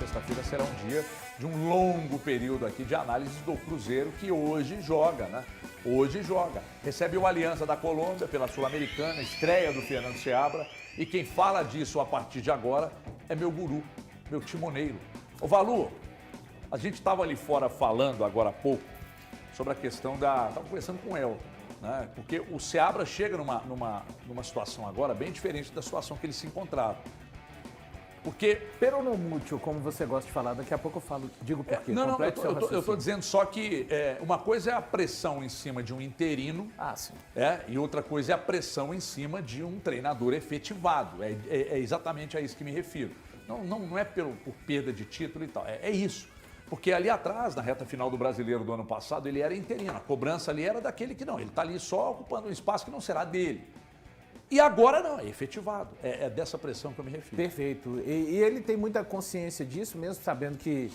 sexta-feira será um dia de um longo período aqui de análise do Cruzeiro, que hoje joga, né? Hoje joga. Recebe o Aliança da Colômbia pela Sul-Americana, estreia do Fernando Seabra. E quem fala disso a partir de agora é meu guru, meu timoneiro. Ô Valu, a gente estava ali fora falando agora há pouco sobre a questão da... Estava conversando com o El, né? Porque o Seabra chega numa situação agora bem diferente da situação que ele se encontrava. Porque... Peronomútil, como você gosta de falar, daqui a pouco eu falo, digo por quê. Não, eu estou dizendo só que uma coisa é a pressão em cima de um interino, sim. E outra coisa é a pressão em cima de um treinador efetivado. É exatamente a isso que me refiro. Não é por perda de título e tal, é isso. Porque ali atrás, na reta final do Brasileiro do ano passado, ele era interino. A cobrança ali era daquele que não, ele está ali só ocupando um espaço que não será dele. E agora não, é efetivado. É dessa pressão que eu me refiro. Perfeito. E ele tem muita consciência disso, mesmo sabendo que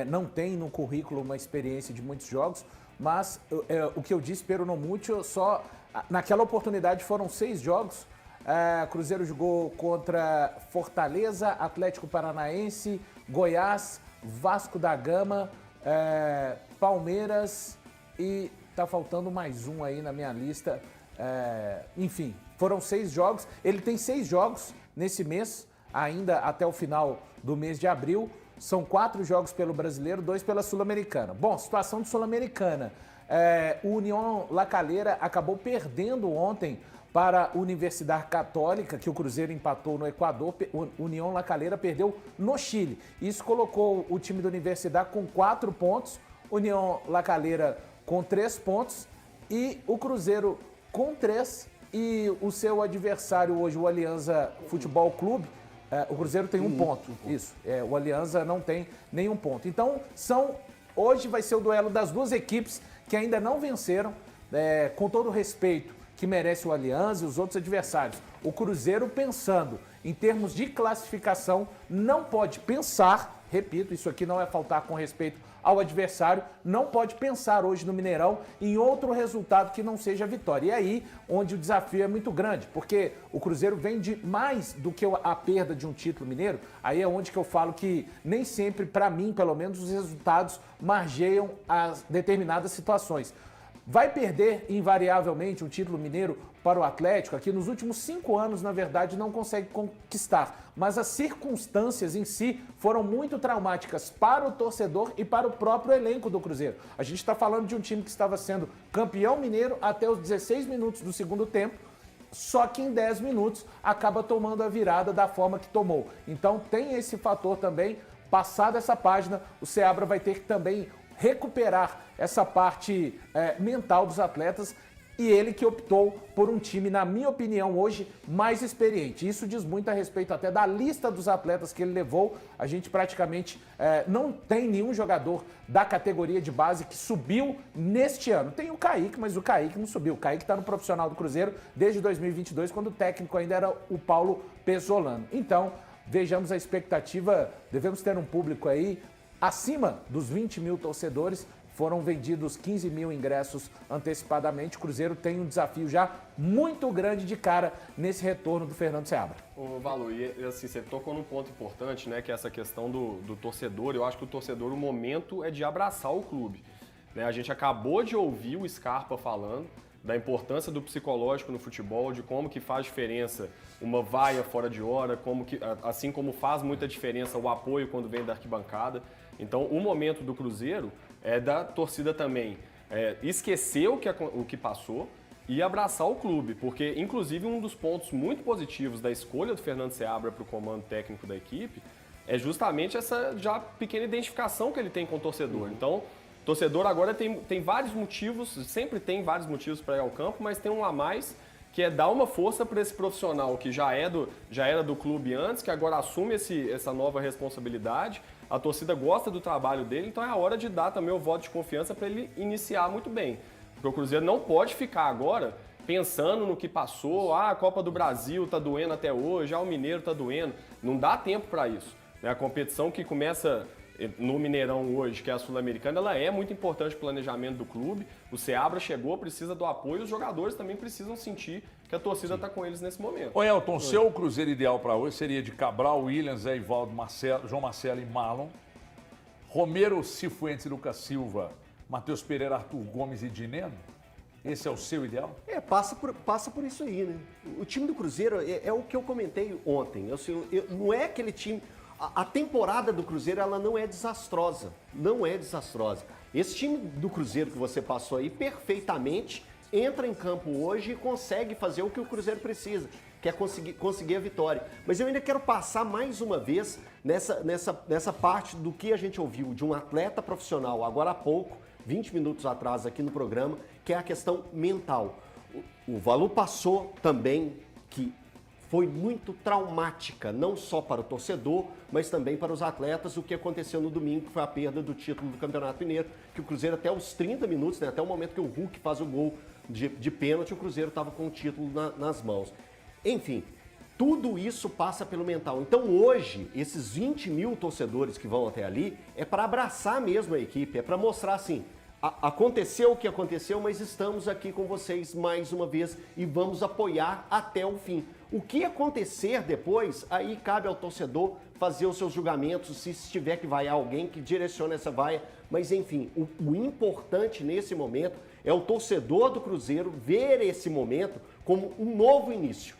não tem no currículo uma experiência de muitos jogos, mas o que eu disse, peronomútil, só naquela oportunidade foram 6 jogos. Cruzeiro jogou contra Fortaleza, Atlético Paranaense, Goiás, Vasco da Gama, Palmeiras e tá faltando mais um aí na minha lista. Enfim, foram 6 jogos. Ele tem 6 jogos nesse mês, ainda até o final do mês de abril. São 4 jogos pelo Brasileiro, 2 pela Sul-Americana. Bom, situação de Sul-Americana. O União La Calera acabou perdendo ontem para a Universidade Católica, que o Cruzeiro empatou no Equador. União La Calera perdeu no Chile. Isso colocou o time da Universidade com 4 pontos, União La Calera com 3 pontos e o Cruzeiro com 3 e o seu adversário hoje, o Alianza Futebol Clube, o Cruzeiro tem 1 ponto. Isso, o Alianza não tem nenhum ponto. Então, hoje vai ser o duelo das 2 equipes que ainda não venceram, com todo o respeito que merece o Alianza e os outros adversários. O Cruzeiro, pensando em termos de classificação, não pode pensar, repito, isso aqui não é faltar com respeito ao adversário, não pode pensar hoje no Mineirão em outro resultado que não seja a vitória. E aí, onde o desafio é muito grande, porque o Cruzeiro vem de mais do que a perda de um título mineiro, aí é onde que eu falo que nem sempre, para mim, pelo menos, os resultados margeiam as determinadas situações. Vai perder, invariavelmente, um título mineiro para o Atlético, aqui nos últimos 5 anos, na verdade, não consegue conquistar. Mas as circunstâncias em si foram muito traumáticas para o torcedor e para o próprio elenco do Cruzeiro. A gente está falando de um time que estava sendo campeão mineiro até os 16 minutos do segundo tempo, só que em 10 minutos acaba tomando a virada da forma que tomou. Então tem esse fator também. Passada essa página, o Seabra vai ter que também recuperar essa parte mental dos atletas e ele que optou por um time, na minha opinião, hoje mais experiente. Isso diz muito a respeito até da lista dos atletas que ele levou. A gente praticamente não tem nenhum jogador da categoria de base que subiu neste ano. Tem o Kaique, mas o Kaique não subiu. O Kaique está no profissional do Cruzeiro desde 2022, quando o técnico ainda era o Paulo Pezzolano. Então, vejamos a expectativa, devemos ter um público aí acima dos 20 mil torcedores. Foram vendidos 15 mil ingressos antecipadamente. O Cruzeiro tem um desafio já muito grande de cara nesse retorno do Fernando Seabra. Ô, Valu, e assim, você tocou num ponto importante, né, que é essa questão do torcedor. Eu acho que o torcedor, o momento é de abraçar o clube. Né? A gente acabou de ouvir o Scarpa falando da importância do psicológico no futebol, de como que faz diferença uma vaia fora de hora, assim como faz muita diferença o apoio quando vem da arquibancada. Então, o momento do Cruzeiro é da torcida também esquecer o que passou e abraçar o clube, porque, inclusive, um dos pontos muito positivos da escolha do Fernando Seabra para o comando técnico da equipe é justamente essa já pequena identificação que ele tem com o torcedor. Então, o torcedor agora tem vários motivos, sempre tem vários motivos para ir ao campo, mas tem um a mais, que é dar uma força para esse profissional que já era do clube antes, que agora assume essa nova responsabilidade. A torcida gosta do trabalho dele, então é a hora de dar também o voto de confiança para ele iniciar muito bem. Porque o Cruzeiro não pode ficar agora pensando no que passou, a Copa do Brasil está doendo até hoje, o Mineiro está doendo. Não dá tempo para isso. A competição que começa no Mineirão hoje, que é a Sul-Americana, ela é muito importante para o planejamento do clube. O Seabra chegou, precisa do apoio, os jogadores também precisam sentir que a torcida está com eles nesse momento. Ô Elton, seu Cruzeiro ideal para hoje seria de Cabral, Williams, Zé Ivaldo, Marcelo, João Marcelo e Marlon, Romero, Cifuentes e Lucas Silva, Matheus Pereira, Arthur Gomes e Dineno? Esse é o seu ideal? Passa por isso aí, né? O time do Cruzeiro é o que eu comentei ontem. Não é aquele time... A temporada do Cruzeiro, ela não é desastrosa. Não é desastrosa. Esse time do Cruzeiro que você passou aí, perfeitamente, entra em campo hoje e consegue fazer o que o Cruzeiro precisa, que é conseguir a vitória. Mas eu ainda quero passar mais uma vez nessa parte do que a gente ouviu de um atleta profissional agora há pouco, 20 minutos atrás aqui no programa, que é a questão mental. O Valu passou também que foi muito traumática, não só para o torcedor, mas também para os atletas, o que aconteceu no domingo, que foi a perda do título do Campeonato Mineiro, que o Cruzeiro até os 30 minutos, né, até o momento que o Hulk faz o gol de pênalti, o Cruzeiro estava com o título nas mãos. Enfim, tudo isso passa pelo mental. Então hoje, esses 20 mil torcedores que vão até ali, é para abraçar mesmo a equipe, é para mostrar assim, aconteceu o que aconteceu, mas estamos aqui com vocês mais uma vez e vamos apoiar até o fim. O que acontecer depois, aí cabe ao torcedor fazer os seus julgamentos, se tiver que vaiar alguém, que direcione essa vaia. Mas enfim, o importante nesse momento é o torcedor do Cruzeiro ver esse momento como um novo início.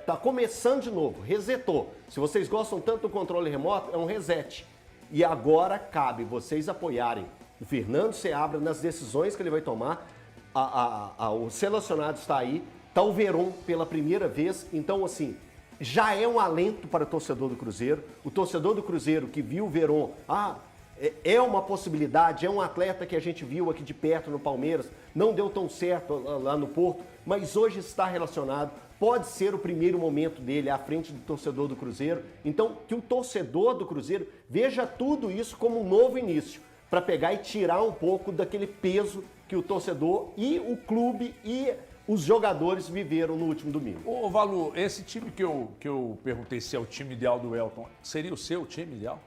Tá começando de novo, resetou. Se vocês gostam tanto do controle remoto, é um reset. E agora cabe vocês apoiarem o Fernando Seabra nas decisões que ele vai tomar. O selecionado está aí, está o Veron pela primeira vez. Então, assim, já é um alento para o torcedor do Cruzeiro. O torcedor do Cruzeiro que viu o Veron, é uma possibilidade, é um atleta que a gente viu aqui de perto no Palmeiras, não deu tão certo lá no Porto, mas hoje está relacionado. Pode ser o primeiro momento dele à frente do torcedor do Cruzeiro. Então, que o torcedor do Cruzeiro veja tudo isso como um novo início, para pegar e tirar um pouco daquele peso que o torcedor e o clube e os jogadores viveram no último domingo. Ô Valu, esse time que eu perguntei se é o time ideal do Elton, seria o seu time ideal?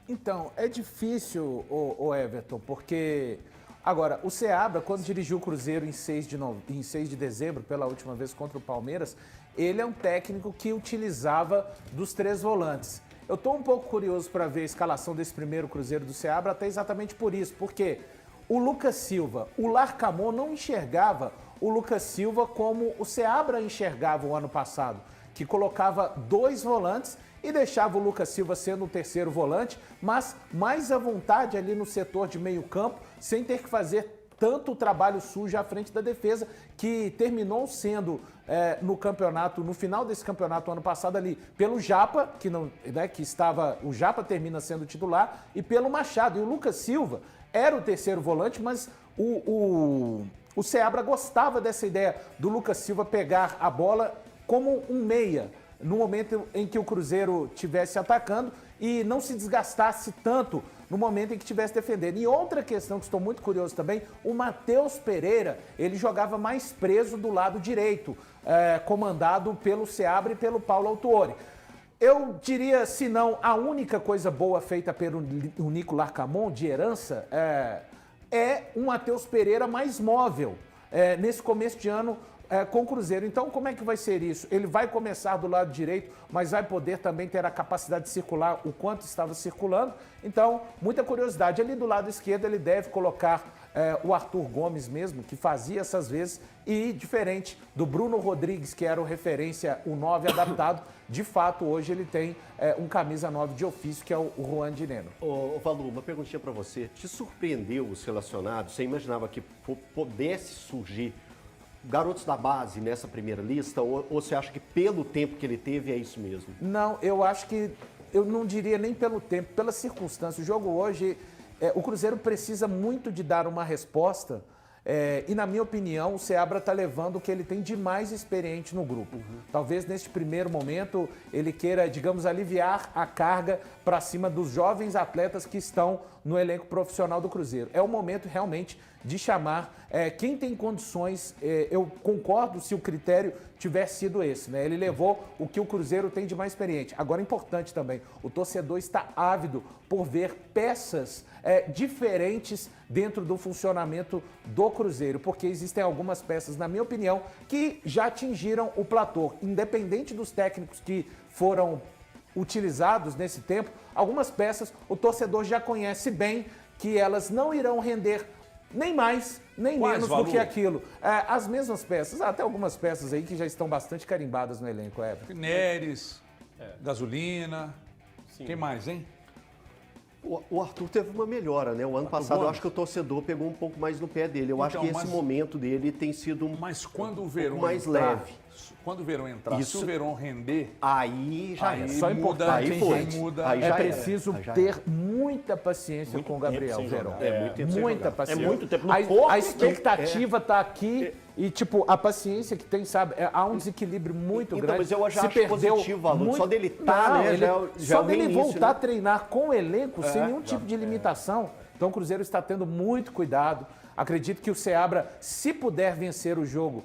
Então, é difícil, o Everton, porque... Agora, o Seabra, quando dirigiu o Cruzeiro em 6 de dezembro, pela última vez contra o Palmeiras, ele é um técnico que utilizava dos 3 volantes. Eu estou um pouco curioso para ver a escalação desse primeiro Cruzeiro do Seabra, até exatamente por isso, porque o Lucas Silva, o Larcamon não enxergava o Lucas Silva como o Seabra enxergava o ano passado, que colocava 2 volantes e deixava o Lucas Silva sendo o terceiro volante, mas mais à vontade ali no setor de meio campo, sem ter que fazer tanto trabalho sujo à frente da defesa, que terminou sendo no campeonato, no final desse campeonato ano passado ali, pelo Japa, o Japa termina sendo titular, e pelo Machado. E o Lucas Silva era o terceiro volante, mas o Seabra gostava dessa ideia do Lucas Silva pegar a bola como um meia, no momento em que o Cruzeiro estivesse atacando e não se desgastasse tanto no momento em que estivesse defendendo. E outra questão que estou muito curioso também, o Matheus Pereira, ele jogava mais preso do lado direito, comandado pelo Seabra e pelo Paulo Autuori. Eu diria, se não, a única coisa boa feita pelo Nico Larcamon, de herança, é um Matheus Pereira mais móvel nesse começo de ano com o Cruzeiro. Então, como é que vai ser isso? Ele vai começar do lado direito, mas vai poder também ter a capacidade de circular o quanto estava circulando. Então, muita curiosidade. Ali do lado esquerdo, ele deve colocar o Arthur Gomes mesmo, que fazia essas vezes, e diferente do Bruno Rodrigues, que era o referência, o 9 adaptado, de fato, hoje ele tem um camisa 9 de ofício, que é o Juan Dineno. Ô Valu, uma perguntinha para você. Te surpreendeu os relacionados? Você imaginava que pudesse surgir garotos da base nessa primeira lista, ou você acha que pelo tempo que ele teve é isso mesmo? Não, eu acho que, eu não diria nem pelo tempo, pela circunstância. O jogo hoje, o Cruzeiro precisa muito de dar uma resposta, e na minha opinião o Seabra está levando o que ele tem de mais experiente no grupo. Talvez neste primeiro momento ele queira, digamos, aliviar a carga para cima dos jovens atletas que estão no elenco profissional do Cruzeiro. É o momento realmente de chamar quem tem condições. Eu concordo se o critério tivesse sido esse, né? Ele levou o que o Cruzeiro tem de mais experiente. Agora, importante também, o torcedor está ávido por ver peças diferentes dentro do funcionamento do Cruzeiro, porque existem algumas peças, na minha opinião, que já atingiram o platô. Independente dos técnicos que foram utilizados nesse tempo, algumas peças o torcedor já conhece bem que elas não irão render nem mais, nem menos do que aquilo. As mesmas peças, até algumas peças aí que já estão bastante carimbadas no elenco, Everton. Neres, gasolina. Sim. Quem mais, hein? O Arthur teve uma melhora, né? O ano passado eu acho que o torcedor pegou um pouco mais no pé dele. Eu acho que esse momento dele tem sido Mas quando o Verón mais entrar, leve. Quando o Verón entrar, Isso- se o Verón render, Aí já aí é. Só muda, importante, aí hein, foi. gente? muda. Aí É já era. preciso Aí já ter era. muita paciência com o Gabriel sem Verón. jogar. É, muito tempo sem Muita jogar. paciência. É muito tempo. No A corpo, expectativa tá aqui e, tipo, a paciência que tem, sabe? Há um desequilíbrio muito Então, grande. mas eu já Se acho positivo, Aluno. Só dele tá, Não, né, ele- já é só o dele início, voltar né? a treinar com o elenco, sem nenhum tipo de limitação. Então o Cruzeiro está tendo muito cuidado. Acredito que o Seabra, se puder vencer o jogo,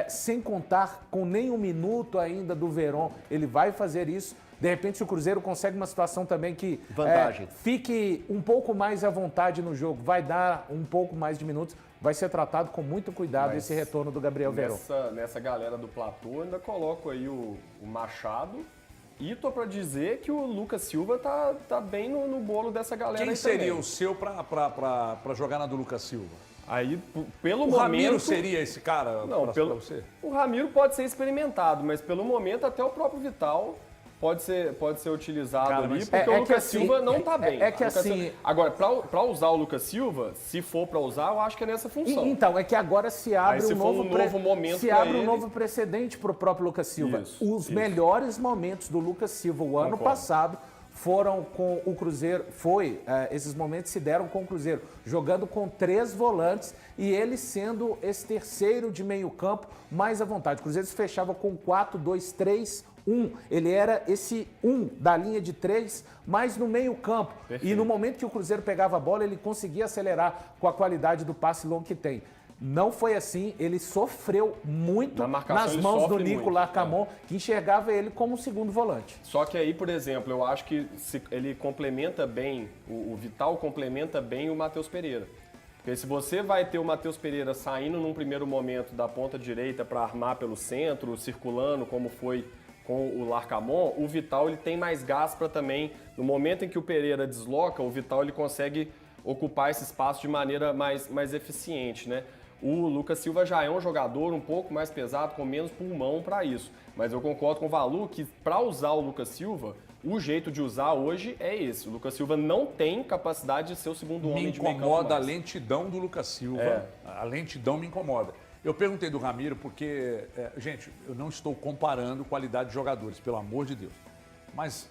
sem contar com nem um minuto ainda do Verón, ele vai fazer isso. De repente, se o Cruzeiro consegue uma situação também que Vantagem. fique um pouco mais à vontade no jogo, vai dar um pouco mais de minutos, vai ser tratado com muito cuidado Mas esse retorno do Gabriel Verón. Nessa galera do platô, eu ainda coloco aí o Machado. E tô pra dizer que o Lucas Silva tá bem no bolo dessa galera Quem aí seria também. o seu pra jogar na do Lucas Silva? Aí, pelo O momento... Ramiro seria esse cara Não, pra pelo, você? o Ramiro pode ser experimentado, mas pelo momento até o próprio Vital pode ser utilizado Cara, ali, mas porque é o que Lucas assim- Silva não tá bem. é que O Lucas assim- Silva- Agora, pra usar o Lucas Silva, se for pra usar, eu acho que é nessa função. Então, é que agora se abre Aí, se um for novo, um novo momento se pra abre um ele- novo precedente para o próprio Lucas Silva. Os Isso. melhores momentos do Lucas Silva o ano Concordo. passado foram com o Cruzeiro, esses momentos se deram com o Cruzeiro, jogando com 3 volantes e ele sendo esse terceiro de meio campo mais à vontade. O Cruzeiro se fechava com 4-2-3-1. Ele era esse 1 da linha de 3, mas no meio campo. E no momento que o Cruzeiro pegava a bola, ele conseguia acelerar com a qualidade do passe longo que tem. Não foi assim, ele sofreu muito Na marcação nas ele mãos do sofre Nico muito, Larcamon, que enxergava ele como um segundo volante. Só que aí, por exemplo, eu acho que ele complementa bem, o Vital complementa bem o Matheus Pereira. Porque se você vai ter o Matheus Pereira saindo num primeiro momento da ponta direita para armar pelo centro, circulando, como foi com o Larcamon, o Vital ele tem mais gás para também, no momento em que o Pereira desloca, o Vital ele consegue ocupar esse espaço de maneira mais eficiente, né? O Lucas Silva já é um jogador um pouco mais pesado, com menos pulmão para isso. Mas eu concordo com o Valu que para usar o Lucas Silva, o jeito de usar hoje é esse. O Lucas Silva não tem capacidade de ser o segundo Me homem de meio campo incomoda a mais. lentidão do Lucas Silva. É. A lentidão me incomoda. Eu perguntei do Ramiro porque, gente, eu não estou comparando qualidade de jogadores, pelo amor de Deus. Mas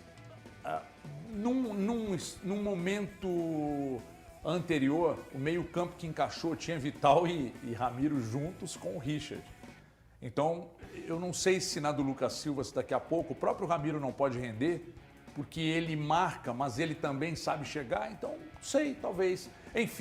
num momento anterior, o meio-campo que encaixou tinha Vital e Ramiro juntos com o Richard. Então, eu não sei se na do Lucas Silva, se daqui a pouco, o próprio Ramiro não pode render, porque ele marca, mas ele também sabe chegar. Então, não sei, talvez. Enfim.